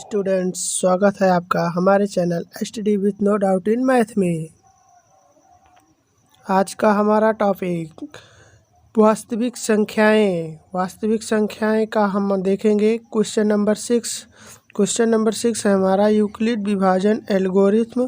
Students, स्वागत है आपका हमारे channel study with no doubt in math में। आज का हमारा टॉपिक वास्तविक संख्याएं का हम देखेंगे। क्वेश्चन नंबर 6 है हमारा, यूक्लिड विभाजन एल्गोरिथ्म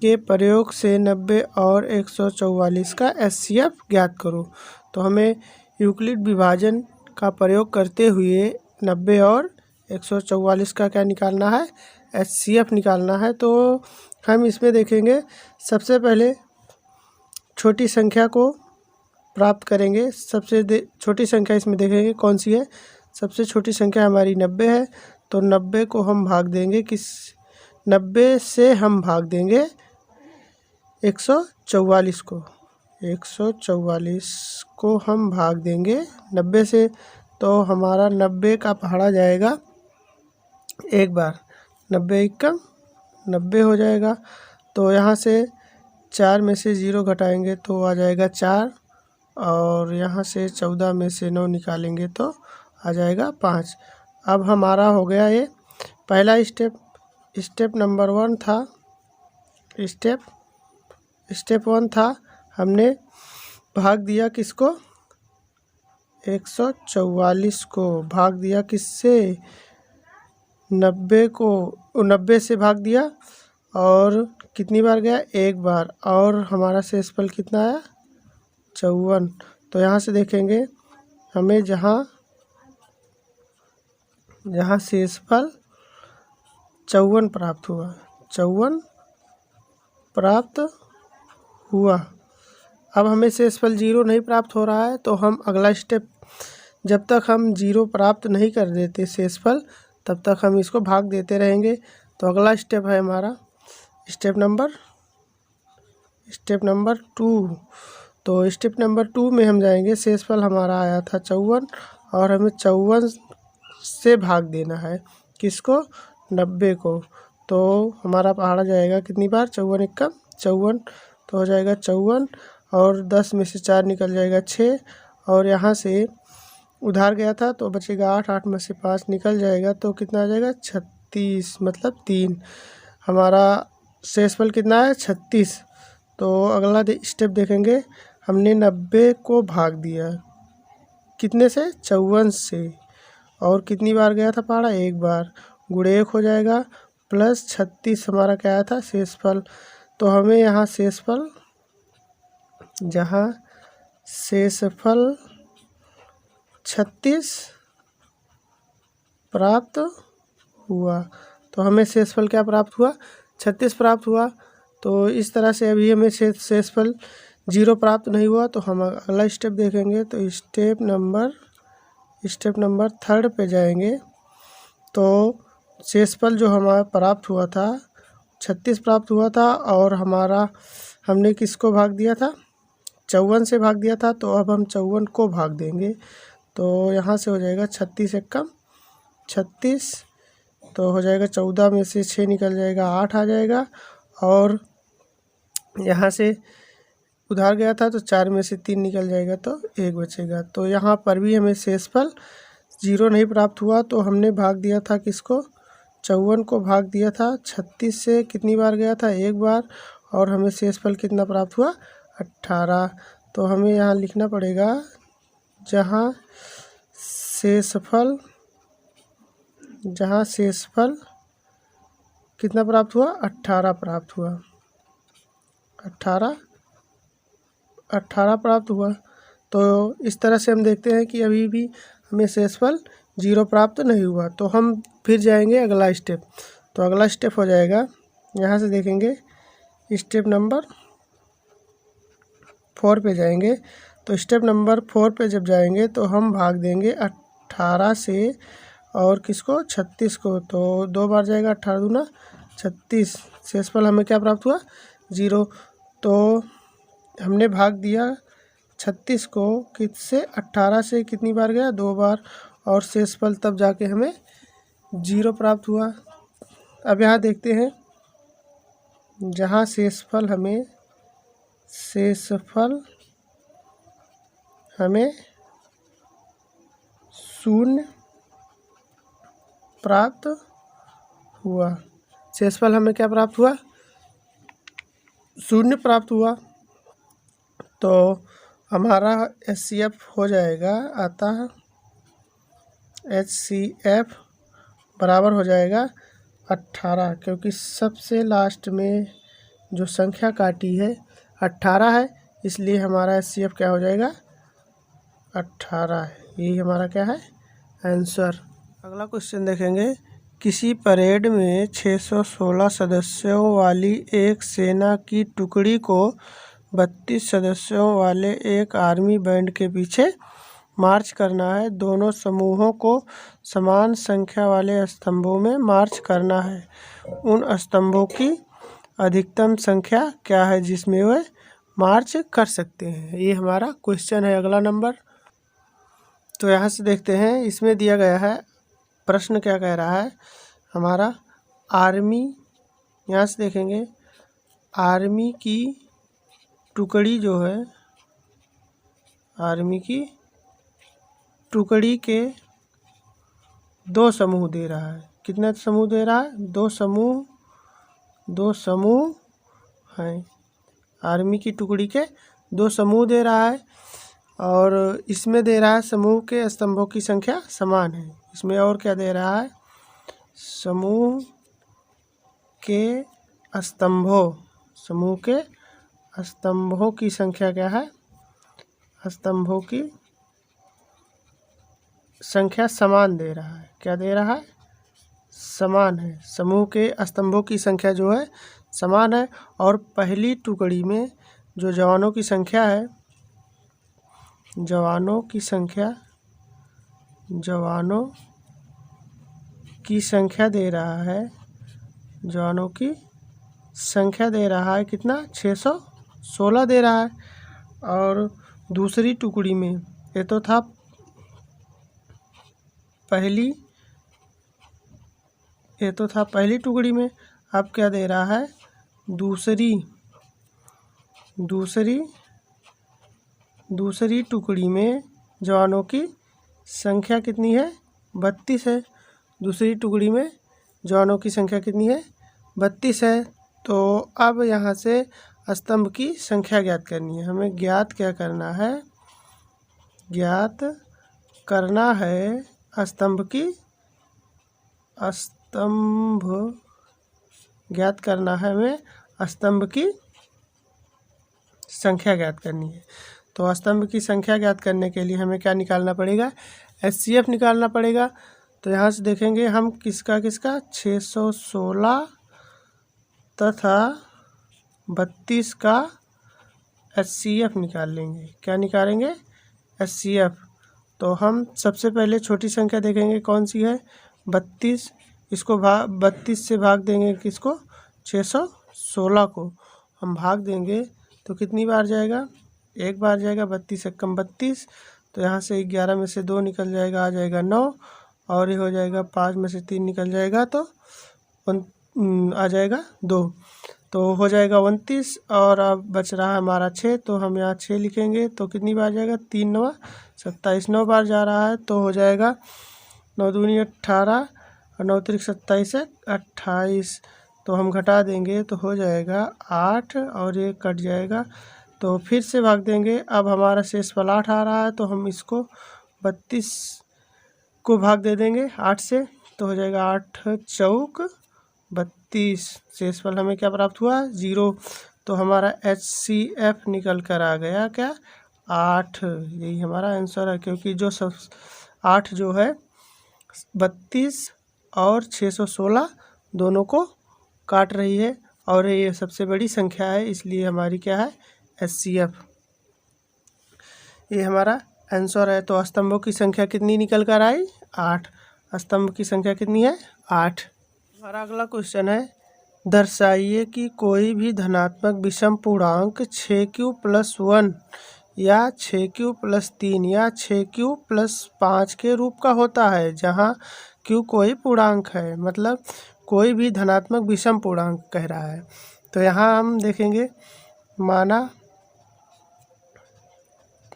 के प्रयोग से 90 और 144 का एचसीएफ ज्ञात करो। तो हमें यूक्लिड विभाजन का प्रयोग करते हुए 90 और 144 का क्या निकालना है, एचसीएफ निकालना है। तो हम इसमें देखेंगे, सबसे पहले छोटी संख्या को प्राप्त करेंगे। सबसे छोटी संख्या इसमें देखेंगे कौन सी है। सबसे छोटी संख्या हमारी 90 है, तो 90 को हम भाग देंगे 90 से हम भाग देंगे 144 को। 144 को हम भाग देंगे 90 से, तो हमारा 90 का पहाड़ा जाएगा एक बार, 90 एकम 90 हो जाएगा। तो यहाँ से 4 में से 0 घटाएंगे तो आ जाएगा 4, और यहाँ से 14 में से 9 निकालेंगे तो आ जाएगा 5। अब हमारा हो गया ये पहला स्टेप नंबर 1 था। स्टेप 1 था, हमने भाग दिया किसको, 144 को भाग दिया किससे, 90 को। 90 से भाग दिया और कितनी बार गया, एक बार, और हमारा शेषफल कितना आया, 54। तो यहाँ से देखेंगे हमें जहाँ शेषफल 54 प्राप्त हुआ, 54 प्राप्त हुआ। अब हमें शेषफल 0 नहीं प्राप्त हो रहा है, तो हम अगला स्टेप, जब तक हम 0 प्राप्त नहीं कर देते शेषफल, तब तक हम इसको भाग देते रहेंगे। तो अगला स्टेप है हमारा स्टेप नंबर 2। तो स्टेप नंबर 2 में हम जाएंगे, शेषफल हमारा आया था 54, और हमें 54 से भाग देना है किसको, 90 को। तो हमारा पहाड़ा जाएगा कितनी बार, 54 एकम 54, तो हो जाएगा 54, और 10 में से 4 निकल जाएगा 6, और यहाँ से उधार गया था तो बचेगा 8, 8 में से 5 निकल जाएगा तो कितना आ जाएगा, 36, मतलब 3। हमारा शेषफल कितना है, 36। तो अगला स्टेप देखेंगे, हमने 90 को भाग दिया कितने से, 54 से, और कितनी बार गया था पहाड़ा, एक बार, गुणे 1 हो जाएगा, प्लस 36 हमारा क्या आया था, शेषफल। तो हमें यहाँ शेषफल 36 प्राप्त हुआ। तो हमें शेषफल क्या प्राप्त हुआ, 36 प्राप्त हुआ। तो इस तरह से अभी हमें शेषफल 0 प्राप्त नहीं हुआ, तो हम अगला स्टेप देखेंगे। तो स्टेप नंबर 3 पे जाएंगे। तो शेषफल जो हमारा प्राप्त हुआ था 36 प्राप्त हुआ था, और हमने किसको भाग दिया था, 54 से भाग दिया था। तो अब हम 54 को भाग देंगे, तो यहाँ से हो जाएगा 36 एकम 36, तो हो जाएगा 14 में से 6 निकल जाएगा, 8 आ जाएगा, और यहाँ से उधार गया था तो 4 में से 3 निकल जाएगा तो 1 बचेगा। तो यहाँ पर भी हमें शेषफल 0 नहीं प्राप्त हुआ, तो हमने भाग दिया था किसको, 54 को भाग दिया था 36 से, कितनी बार गया था, एक बार, और हमें शेषफल कितना प्राप्त हुआ, 18। तो हमें यहाँ लिखना पड़ेगा, जहाँ शेषफल कितना प्राप्त हुआ, 18 प्राप्त हुआ, 18 प्राप्त हुआ। तो इस तरह से हम देखते हैं कि अभी भी हमें शेषफल 0 प्राप्त नहीं हुआ। तो हम फिर जाएंगे अगला स्टेप। तो अगला स्टेप हो जाएगा, यहाँ से देखेंगे स्टेप नंबर 4 पे जाएंगे। तो स्टेप नंबर 4 पे जब जाएंगे तो हम भाग देंगे 18 से, और किसको, 36 को। तो 2 बार जाएगा, 18 दूना 36, शेषफल हमें क्या प्राप्त हुआ, 0। तो हमने भाग दिया 36 को किससे, 18 से, कितनी बार गया, 2 बार, और शेषफल तब जाके हमें 0 प्राप्त हुआ। अब यहाँ देखते हैं, जहाँ शेषफल हमें 0 प्राप्त हुआ। शेषफल हमें क्या प्राप्त हुआ? 0 प्राप्त हुआ। तो हमारा HCF हो जाएगा, अतः HCF बराबर हो जाएगा 18, क्योंकि सबसे लास्ट में जो संख्या काटी है 18 है, इसलिए हमारा HCF क्या हो जाएगा? 18। यही हमारा क्या है? आंसर। अगला क्वेश्चन देखेंगे। किसी परेड में 616 सदस्यों वाली एक सेना की टुकड़ी को 32 सदस्यों वाले एक आर्मी बैंड के पीछे मार्च करना है। दोनों समूहों को समान संख्या वाले स्तंभों में मार्च करना है। उन स्तंभों की अधिकतम संख्या क्या है जिसमें वे मार्च कर सकते हैं? ये हमारा क्वेश्चन है। अगला नंबर, तो यहाँ से देखते हैं, इसमें दिया गया है प्रश्न क्या कह रहा है हमारा। आर्मी, यहाँ से देखेंगे, आर्मी की टुकड़ी जो है, आर्मी की टुकड़ी के 2 समूह दे रहा है। कितने समूह दे रहा है? 2 समूह, 2 समूह हैं। आर्मी की टुकड़ी के 2 समूह दे रहा है, और इसमें दे रहा है समूह के स्तंभों की संख्या समान है। इसमें और क्या दे रहा है? समूह के स्तंभों, समूह के स्तंभों की संख्या क्या है? स्तंभों की संख्या समान दे रहा है। क्या दे रहा है? समान है। समूह के स्तंभों की संख्या जो है समान है, और पहली टुकड़ी में जो जवानों की संख्या है, जवानों की संख्या दे रहा है, जवानों की संख्या दे रहा है कितना? 616 दे रहा है। और दूसरी टुकड़ी में, ये तो था पहली, ये तो था पहली टुकड़ी में, अब क्या दे रहा है? दूसरी टुकड़ी में जवानों की संख्या कितनी है? 32 है। दूसरी टुकड़ी में जवानों की संख्या कितनी है? 32 है। तो अब यहाँ से स्तंभ की संख्या ज्ञात करनी है हमें। ज्ञात क्या करना है? ज्ञात करना है स्तंभ ज्ञात करना है हमें, स्तंभ की संख्या ज्ञात करनी है। तो स्तंभ की संख्या ज्ञात करने के लिए हमें क्या निकालना पड़ेगा? HCF निकालना पड़ेगा। तो यहाँ से देखेंगे हम किसका 616 तथा 32 का HCF निकाल लेंगे। क्या निकालेंगे? HCF। तो हम सबसे पहले छोटी संख्या देखेंगे कौन सी है? 32। इसको 32 से भाग देंगे किसको? 616 को हम भाग देंगे तो कितनी बार जाएगा? एक बार जाएगा। 32 एकम 32, तो यहाँ से 11 में से 2 निकल जाएगा, आ जाएगा 9, और ये हो जाएगा 5 में से 3 निकल जाएगा तो आ जाएगा 2, तो हो जाएगा 29। और अब बच रहा है हमारा 6, तो हम यहाँ 6 लिखेंगे तो कितनी बार जाएगा? 3 9 27, 9 बार जा रहा है, तो हो जाएगा 9 दूनी 18 और 9 त्रिक 27 है 28। तो हम घटा देंगे तो हो जाएगा 8, और ये कट जाएगा तो फिर से भाग देंगे। अब हमारा शेषफल 8 आ रहा है, तो हम इसको 32 को भाग दे देंगे 8 से, तो हो जाएगा 8 चौक 32। शेषफल हमें क्या प्राप्त हुआ? 0। तो हमारा HCF निकल कर आ गया क्या? 8। यही हमारा आंसर है, क्योंकि जो 8 जो है 32 और 616 दोनों को काट रही है, और ये सबसे बड़ी संख्या है, इसलिए हमारी क्या है? HCF। ये हमारा आंसर है। तो स्तंभों की संख्या कितनी निकल कर आई? 8। स्तंभ की संख्या कितनी है? 8। हमारा अगला क्वेश्चन है, दर्शाइए कि कोई भी धनात्मक विषम पूर्णांक 6q+1 या 6q+3 या 6q+5 के रूप का होता है, जहाँ q कोई पूर्णांक है। मतलब कोई भी धनात्मक विषम पूर्णांक कह रहा है। तो यहाँ हम देखेंगे,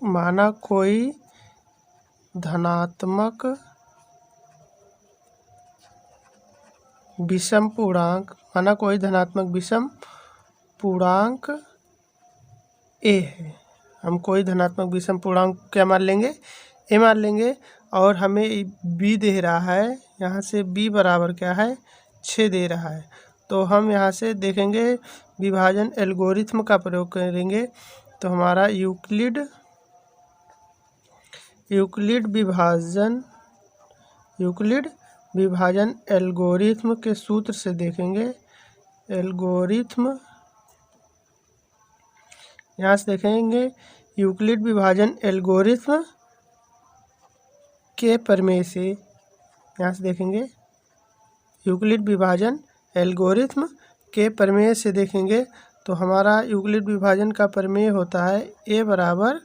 माना कोई धनात्मक विषम पूर्णांक, माना कोई धनात्मक विषम पूर्णांक ए है। हम कोई धनात्मक विषम पूर्णांक क्या मान लेंगे, ए मान लेंगे। और हमें बी दे रहा है, यहाँ से बी बराबर क्या है 6 दे रहा है। तो हम यहाँ से देखेंगे विभाजन एल्गोरिथ्म का प्रयोग करेंगे। तो हमारा यूक्लिड विभाजन एल्गोरिथ्म के सूत्र से देखेंगे। एल्गोरिथ्म यहाँ से देखेंगे यूक्लिड विभाजन एल्गोरिथ्म के प्रमेय से, यहाँ से देखेंगे यूक्लिड विभाजन एल्गोरिथ्म के प्रमेय से देखेंगे। तो हमारा यूक्लिड विभाजन का प्रमेय होता है ए बराबर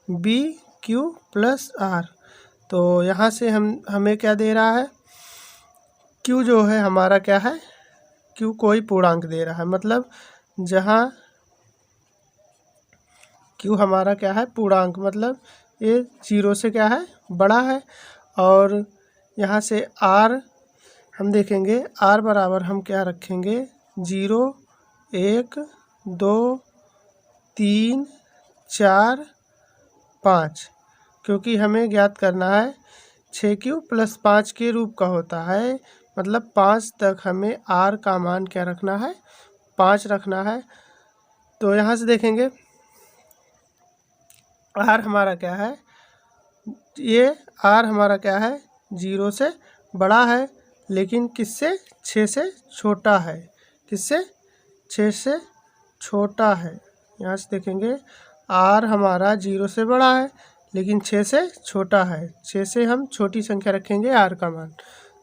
बी क्यू प्लस आर। तो यहाँ से हमें क्या दे रहा है, क्यू जो है हमारा क्या है, क्यू कोई पूर्णांक दे रहा है, मतलब जहाँ क्यू हमारा क्या है पूर्णांक, मतलब ये 0 से क्या है बड़ा है। और यहाँ से आर हम देखेंगे, आर बराबर हम क्या रखेंगे 0 1 2 3 4 5, क्योंकि हमें ज्ञात करना है 6q + 5 के रूप का होता है, मतलब 5 तक हमें r का मान क्या रखना है 5 रखना है। तो यहाँ से देखेंगे r हमारा क्या है, ये r हमारा क्या है 0 से बड़ा है, लेकिन किससे 6 से छोटा है, किससे 6 से छोटा है। यहाँ से देखेंगे r हमारा 0 से बड़ा है लेकिन 6 से छोटा है, 6 से हम छोटी संख्या रखेंगे r का मान।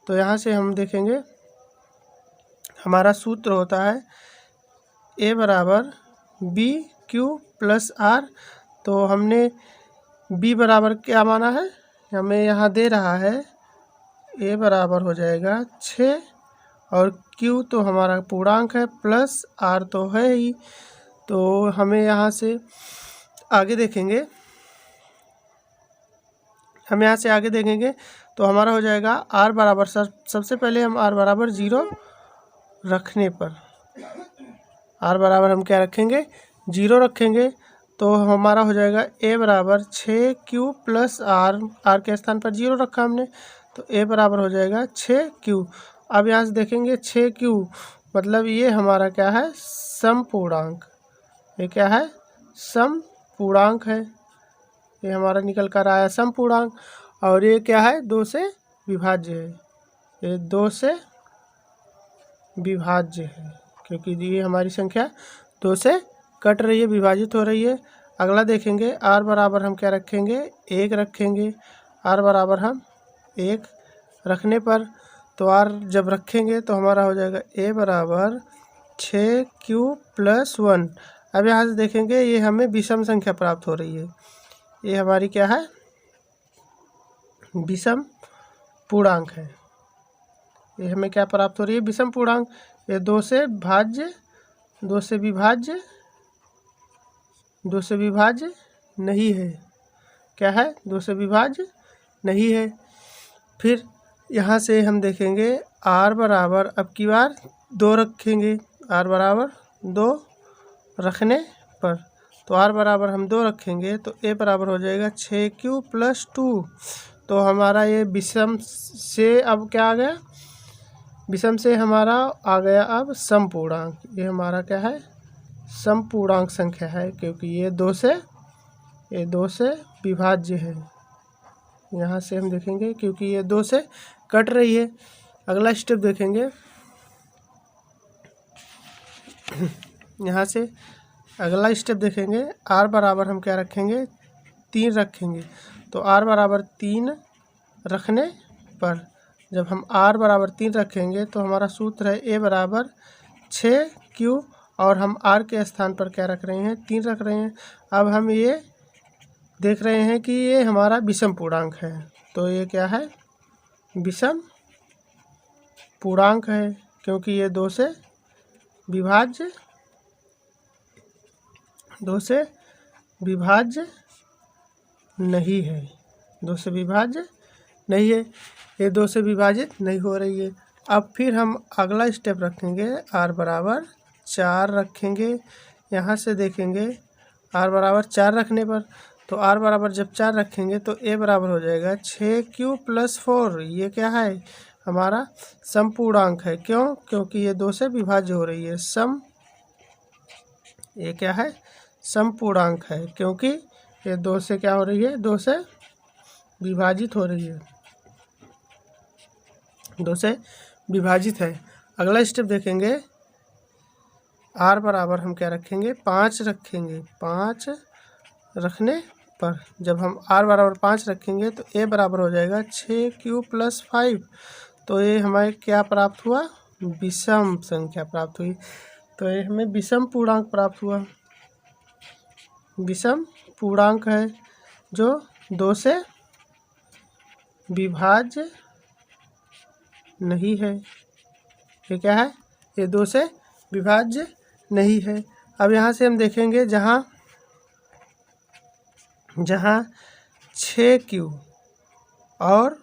तो यहाँ से हम देखेंगे हमारा सूत्र होता है a बराबर बी क्यू प्लस आर। तो हमने b बराबर क्या माना है, हमें यहाँ दे रहा है a बराबर हो जाएगा 6 और q तो हमारा पूर्णांक है प्लस r तो है ही। तो हमें यहाँ से आगे देखेंगे, हम यहाँ से आगे देखेंगे तो हमारा हो जाएगा r बराबर, सबसे पहले हम r बराबर 0 रखने पर, r बराबर हम क्या रखेंगे 0 रखेंगे। तो हमारा हो जाएगा a बराबर 6q प्लस r के स्थान पर 0 रखा हमने, तो a बराबर हो जाएगा 6q। अब यहाँ से देखेंगे 6q मतलब ये हमारा क्या है सम पूर्णांक, ये क्या है सम पूर्णांक है, ये हमारा निकल कर आया सम पूर्णांक। और ये क्या है 2 से विभाज्य है, ये 2 से विभाज्य है, क्योंकि ये हमारी संख्या 2 से कट रही है, विभाजित हो रही है। अगला देखेंगे r बराबर हम क्या रखेंगे 1 रखेंगे, r बराबर हम 1 रखने पर, तो r जब रखेंगे तो हमारा हो जाएगा a बराबर 6q + 1। अब यहाँ से देखेंगे ये हमें विषम संख्या प्राप्त हो रही है, ये हमारी क्या है विषम पूर्णांक है, ये हमें क्या प्राप्त हो रही है विषम पूर्णांक। ये 2 से विभाज्य नहीं है, क्या है 2 से विभाज्य नहीं है। फिर यहाँ से हम देखेंगे r बराबर अब की बार 2 रखेंगे, r बराबर 2 रखने पर, तो r बराबर हम 2 रखेंगे तो a बराबर हो जाएगा 6q + 2। तो हमारा ये विषम से अब क्या आ गया, विषम से हमारा आ गया अब सम पूर्णांक, ये हमारा क्या है सम पूर्णांक संख्या है, क्योंकि ये 2 से विभाज्य है। यहाँ से हम देखेंगे क्योंकि ये 2 से कट रही है। अगला स्टेप देखेंगे, यहाँ से अगला स्टेप देखेंगे r बराबर हम क्या रखेंगे 3 रखेंगे। तो r बराबर 3 रखने पर, जब हम r बराबर 3 रखेंगे तो हमारा सूत्र है a बराबर 6q और हम r के स्थान पर क्या रख रहे हैं 3 रख रहे हैं। अब हम ये देख रहे हैं कि ये हमारा विषम पूर्णांक है, तो ये क्या है विषम पूर्णांक है, क्योंकि ये 2 से विभाज्य नहीं है, 2 से विभाज्य नहीं है, ये 2 से विभाजित नहीं हो रही है। अब फिर हम अगला स्टेप रखेंगे, r बराबर 4 रखेंगे। यहाँ से देखेंगे r बराबर 4 रखने पर, तो r बराबर जब 4 रखेंगे तो a बराबर हो जाएगा 6q + 4। ये क्या है, हमारा समपूर्णांक है। क्यों? क्योंकि ये 2 से विभाज्य हो रही है। ये क्या है, समपूर्णांक है, क्योंकि ये 2 से क्या हो रही है, 2 से विभाजित हो रही है, 2 से विभाजित है। अगला स्टेप देखेंगे, r बराबर हम क्या रखेंगे, 5 रखेंगे। 5 रखने पर जब हम r बराबर 5 रखेंगे तो a बराबर हो जाएगा 6q + 5। तो ये हमें क्या प्राप्त हुआ, विषम संख्या प्राप्त हुई। तो ये हमें विषम पूर्णांक प्राप्त हुआ। विषम पूर्णांक है जो 2 से विभाज्य नहीं है। ये क्या है, ये 2 से विभाज्य नहीं है। अब यहाँ से हम देखेंगे जहाँ 6q और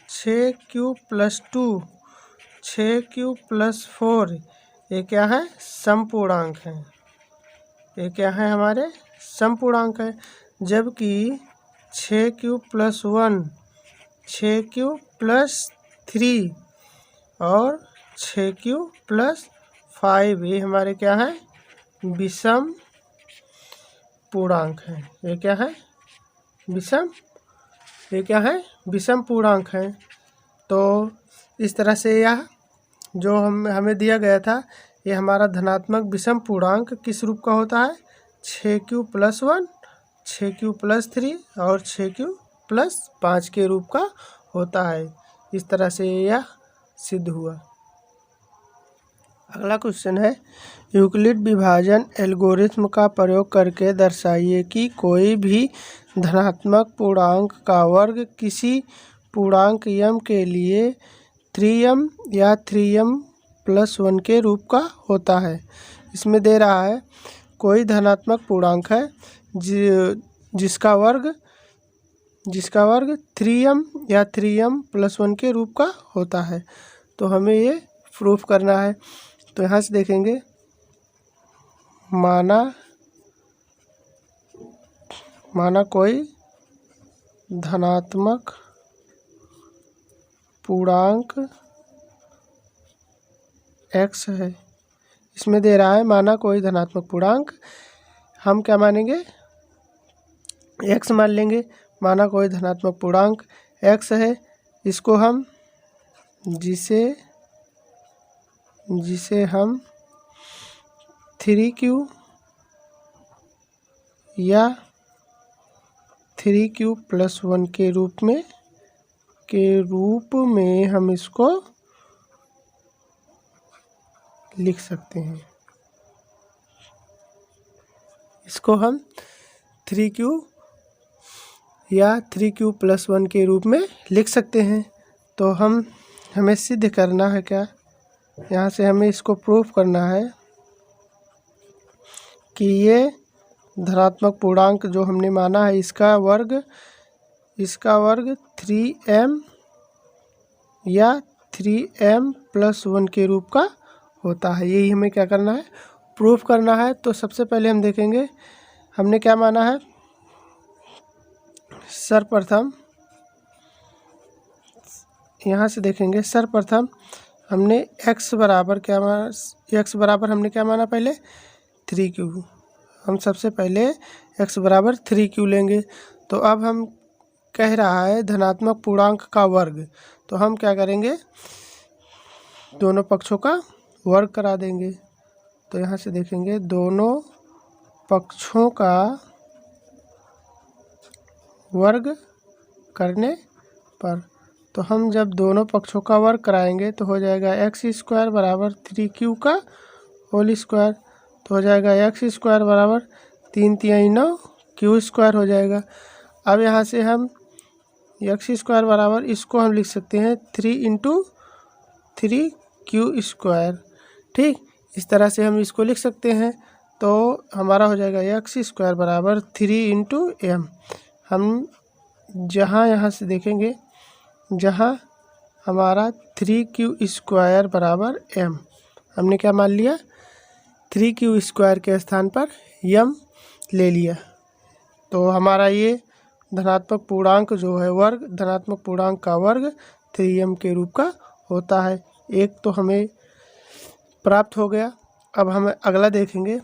6q + 2, 6q + 4 ये क्या है, समपूर्णांक है। ये क्या है, हमारे समपूर्णांक है। जबकि 6q + 1, 6q + 3 और 6q + 5 ये हमारे क्या है, विषम पूर्णांक है। ये क्या है, ये क्या है, विषम पूर्णांक है। तो इस तरह से यह जो हमें दिया गया था, ये हमारा धनात्मक विषम पूर्णांक किस रूप का होता है, 6q + 1, 6q + 3 और 6q + 5 के रूप का होता है। इस तरह से यह सिद्ध हुआ। अगला क्वेश्चन है, यूक्लिड विभाजन एल्गोरिथ्म का प्रयोग करके दर्शाइए कि कोई भी धनात्मक पूर्णांक का वर्ग किसी पूर्णांक m के लिए 3m या 3m + 1 के रूप का होता है। इसमें दे रहा है कोई धनात्मक पूर्णांक है जिसका वर्ग 3m या 3m + 1 के रूप का होता है। तो हमें ये प्रूफ करना है। तो यहाँ से देखेंगे, माना कोई धनात्मक पूर्णांक x है। इसमें दे रहा है माना कोई धनात्मक पूर्णांक, हम क्या मानेंगे, x मान लेंगे। माना कोई धनात्मक पूर्णांक x है, इसको हम जिसे हम 3q या 3q + 1 के रूप में हम इसको लिख सकते हैं। इसको हम 3q या 3q + 1 के रूप में लिख सकते हैं। तो हमें सिद्ध करना है क्या, यहाँ से हमें इसको प्रूफ करना है कि ये धनात्मक पूर्णांक जो हमने माना है इसका वर्ग 3m या 3m + 1 के रूप का होता है। यही हमें क्या करना है, प्रूफ करना है। तो सबसे पहले हम देखेंगे हमने क्या माना है। सर्वप्रथम यहाँ से देखेंगे, सर्वप्रथम हमने x बराबर क्या माना, x बराबर हमने क्या माना पहले, 3q। हम सबसे पहले x बराबर 3q लेंगे। तो अब हम कह रहा है धनात्मक पूर्णांक का वर्ग, तो हम क्या करेंगे, दोनों पक्षों का वर्ग करा देंगे। तो यहाँ से देखेंगे दोनों पक्षों का वर्ग करने पर, तो हम जब दोनों पक्षों का वर्ग कराएंगे तो हो जाएगा x² = 3q का होल स्क्वायर। तो हो जाएगा x² = 3 × 3 = 9 q² हो जाएगा। अब यहाँ से हम x² बराबर इसको हम लिख सकते हैं 3 × 3q²। ठीक, इस तरह से हम इसको लिख सकते हैं। तो हमारा हो जाएगा x² = 3 × m। हम यहाँ से देखेंगे, जहाँ हमारा 3q² बराबर m। हमने क्या मान लिया, 3q² के स्थान पर m ले लिया। तो हमारा ये धनात्मक पूर्णांक जो है वर्ग, धनात्मक पूर्णांक का वर्ग 3m के रूप का होता है। एक तो हमें प्राप्त हो गया। अब हम अगला देखेंगे।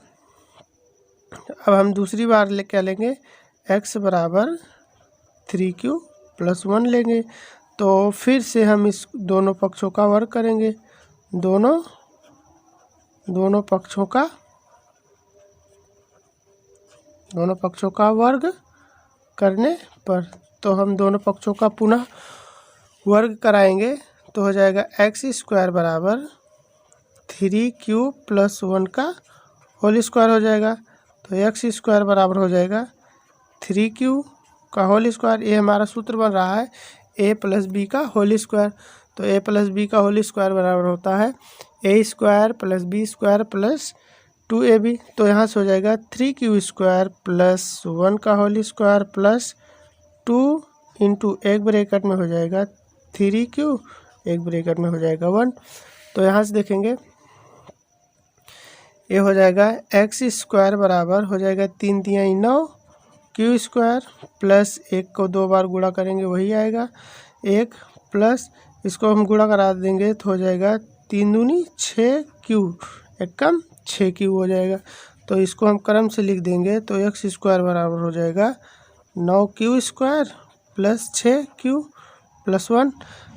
अब हम दूसरी बार क्या लेंगे, x बराबर 3q+1 लेंगे। तो फिर से हम इस दोनों पक्षों का वर्ग करेंगे, दोनों पक्षों का वर्ग करने पर, तो हम दोनों पक्षों का पुनः वर्ग कराएंगे तो हो जाएगा x² बराबर 3q+1 का होल स्क्वायर हो जाएगा। तो x² बराबर हो जाएगा 3q का होल स्क्वायर। ये हमारा सूत्र बन रहा है a+b का होल स्क्वायर। तो a+b का होल स्क्वायर बराबर होता है a² + b² + 2ab। तो यहाँ से हो जाएगा 3q² + 1 का होल स्क्वायर प्लस 2 इंटू एक ब्रैकेट में हो जाएगा 3q, एक ब्रैकेट में हो जाएगा 1। तो यहाँ से देखेंगे ये हो जाएगा x² बराबर हो जाएगा 3 × 9 q² प्लस 1 को 2 बार गुणा करेंगे वही आएगा 1, प्लस इसको हम गुणा करा देंगे तो हो जाएगा 3 दूनी 6q, एक कम 6q हो जाएगा। तो इसको हम क्रम से लिख देंगे तो x² बराबर हो जाएगा 9q² प्लस 6q प्लस 1।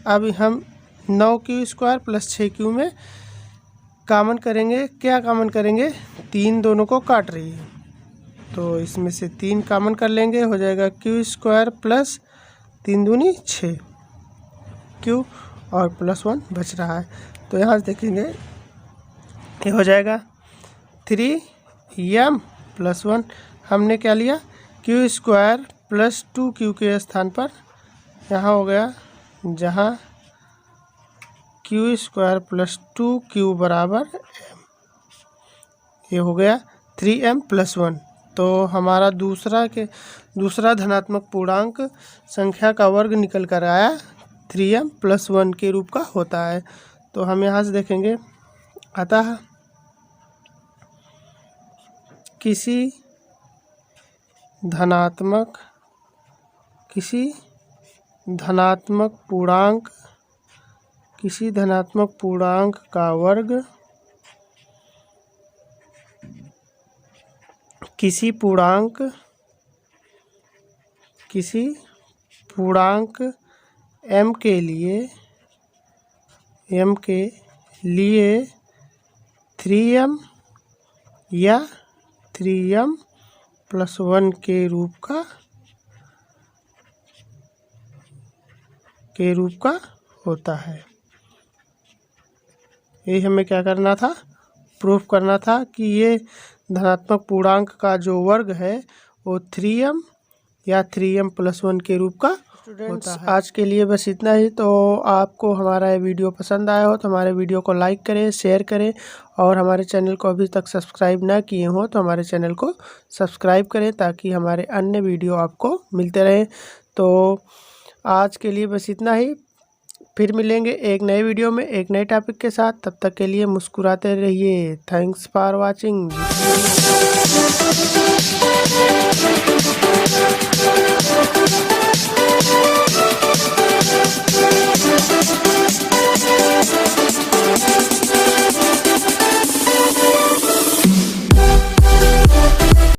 अब हम 9q² प्लस 6q में कॉमन करेंगे। क्या कॉमन करेंगे, 3 दोनों को काट रही है तो इसमें से 3 कॉमन कर लेंगे, हो जाएगा q² प्लस 3 दूनी 6q और प्लस 1 बच रहा है। तो यहाँ से देखेंगे ये हो जाएगा 3m+1। हमने क्या लिया, q² प्लस 2q के स्थान पर यहाँ हो गया, जहाँ q² प्लस 2q बराबर m, ये हो गया 3m+1। तो हमारा दूसरा धनात्मक पूर्णांक संख्या का वर्ग निकल कर आया 3m+1 के रूप का होता है। तो हम यहाँ से देखेंगे, अतः किसी धनात्मक पूर्णांक का वर्ग किसी पूर्णांक m के लिए 3m या 3m+1 के रूप का होता है। यही हमें क्या करना था, प्रूफ करना था कि ये धनात्मक पूर्णांक का जो वर्ग है वो 3m या 3m+1 के रूप का होता है। आज के लिए बस इतना ही। तो आपको हमारा ये वीडियो पसंद आया हो तो हमारे वीडियो को लाइक करें, शेयर करें, और हमारे चैनल को अभी तक सब्सक्राइब ना किए हो तो हमारे चैनल को सब्सक्राइब करें ताकि हमारे अन्य वीडियो आपको मिलते रहें। तो आज के लिए बस इतना ही, फिर मिलेंगे एक नए वीडियो में एक नए टॉपिक के साथ। तब तक के लिए मुस्कुराते रहिए। Thanks for watching.